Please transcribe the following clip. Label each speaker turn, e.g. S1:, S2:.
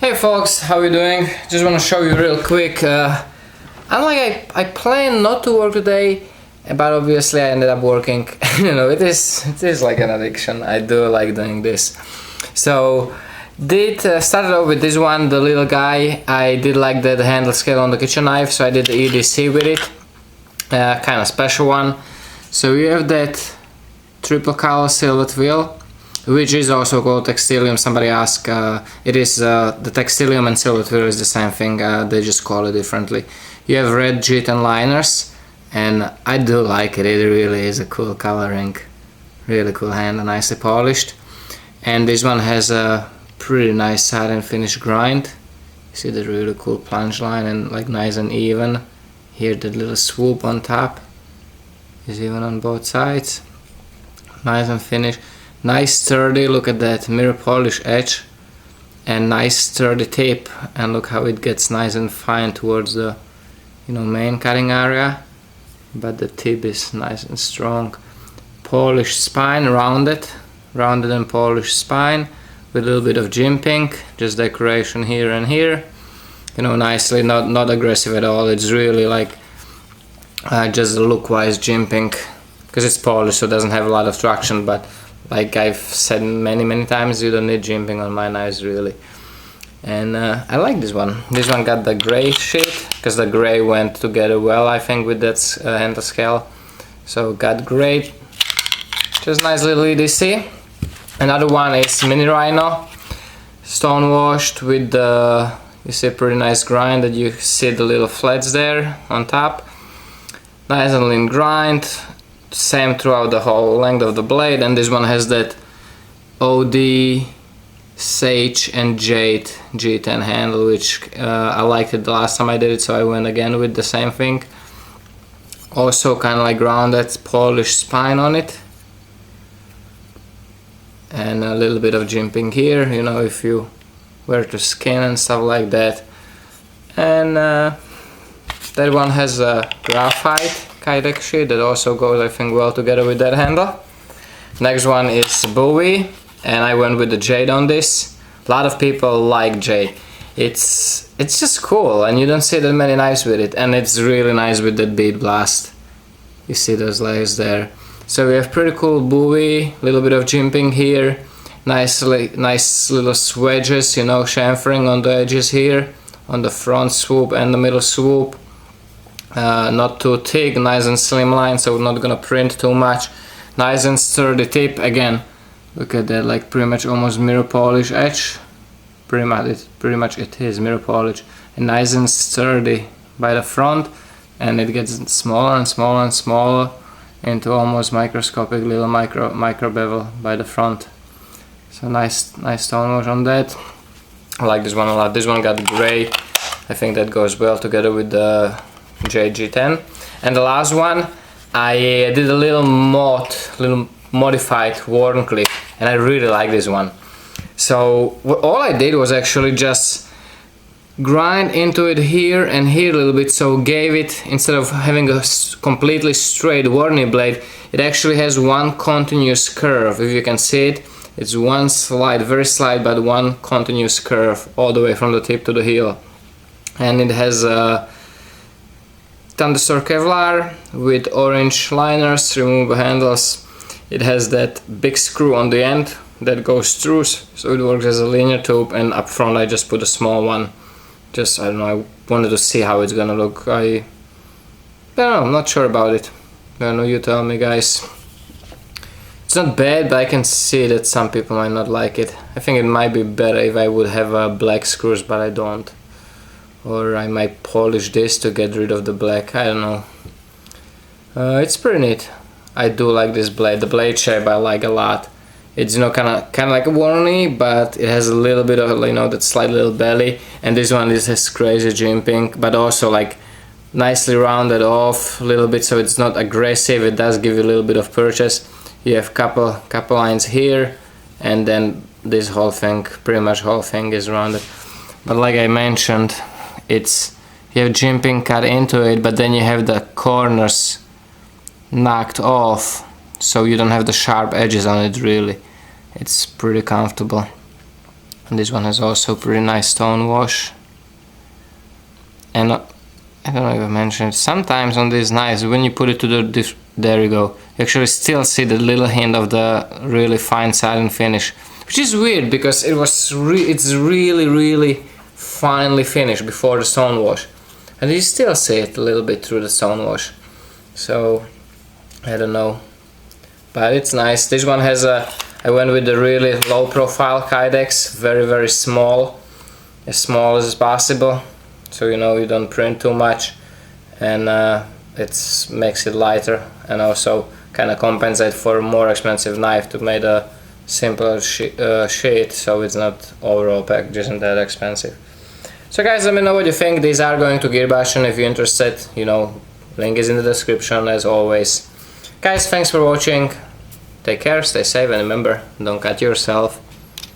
S1: Hey folks, how you doing? Just want to show you real quick. I planned not to work today, but obviously I ended up working. You know, it is like an addiction. I do like doing this. So started off with this one, the little guy. I did like the handle scale on the kitchen knife, so I did the EDC with it. Kind of special one. So you have that triple color silver wheel, which is also called textilium. Somebody asked, it is the textilium and silver wheel is the same thing, they just call it differently. You have red G10 liners, and I do like it. It really is a cool coloring, really cool hand, nicely polished. And this one has a pretty nice satin finish grind. You see the really cool plunge line and like nice and even. Here the little swoop on top is even on both sides. Nice and finished. Nice sturdy, look at that mirror polish edge, and nice sturdy tip, and look how it gets nice and fine towards the main cutting area, but the tip is nice and strong. Polished spine, rounded and polished spine with a little bit of jimping, just decoration here and here, nicely, not aggressive at all. It's really like just look wise jimping, because it's polished, so it doesn't have a lot of traction, but like I've said many times, you don't need jimping on my knives really. And I like this one. This one got the gray shade, because the gray went together well, I think, with that handle scale. So got gray, just nice little EDC. Another one is Mini Rhino, stone washed with the, you see, pretty nice grind that you see the little flats there on top. Nice and lean grind. Same throughout the whole length of the blade, and this one has that OD, Sage and Jade G10 handle, which I liked it the last time I did it, so I went again with the same thing. Also kind of like rounded polished spine on it, and a little bit of jimping here, if you were to skin and stuff like that. And that one has a graphite Kydex sheet that also goes, I think, well together with that handle. Next one is Bowie, and I went with the jade on this. A lot of people like jade. It's just cool, and you don't see that many knives with it, and it's really nice with that bead blast. You see those layers there. So we have pretty cool Bowie, little bit of jimping here, nice little swedges, chamfering on the edges here, on the front swoop and the middle swoop. Not too thick, nice and slim line, so we're not gonna print too much. Nice and sturdy tip. Again, look at that, like pretty much almost mirror polish edge. Pretty much it is mirror polish, and nice and sturdy by the front, and it gets smaller and smaller and smaller into almost microscopic little micro bevel by the front. So nice stone wash on that. I like this one a lot. This one got gray. I think that goes well together with the G10. And the last one, I did a little modified Warncliffe, and I really like this one. So all I did was actually just grind into it here and here a little bit, so gave it, instead of having a completely straight Warney blade, it actually has one continuous curve. If you can see it, it's one slight, very slight, but one continuous curve all the way from the tip to the heel. And it has a Thunderstorm Kevlar with orange liners, removable handles. It has that big screw on the end that goes through, so it works as a linear tube, and up front I just put a small one. Just, I don't know, I wanted to see how it's gonna look. I don't know, I'm not sure about it. I don't know, you tell me, guys. It's not bad, but I can see that some people might not like it. I think it might be better if I would have black screws, but I don't. Or I might polish this to get rid of the black, I don't know. It's pretty neat. I do like this blade. The blade shape I like a lot. It's kind of like a Warney, but it has a little bit of that slight little belly. And this one has crazy jimping, but also like nicely rounded off a little bit, so it's not aggressive. It does give you a little bit of purchase. You have couple lines here, and then this whole thing, pretty much whole thing is rounded. But like I mentioned, you have jimping cut into it, but then you have the corners knocked off, so you don't have the sharp edges on it really. It's pretty comfortable. And this one has also pretty nice stone wash. And I don't know if I mentioned it, sometimes on these knives, when you put it to the there you go, you actually still see the little hint of the really fine satin finish, which is weird because it's really finely finished before the stone wash, and you still see it a little bit through the stone wash. So I don't know, but it's nice. This one has a, I went with the really low profile Kydex, very small, as small as possible, so you know you don't print too much, and it makes it lighter, and also kind of compensate for a more expensive knife to make a simpler sheet, so it's not overall package isn't that expensive. So guys, let me know what you think. These are going to Gearbastion. If you're interested, you know, link is in the description as always. Guys, thanks for watching. Take care, stay safe, and remember, don't cut yourself.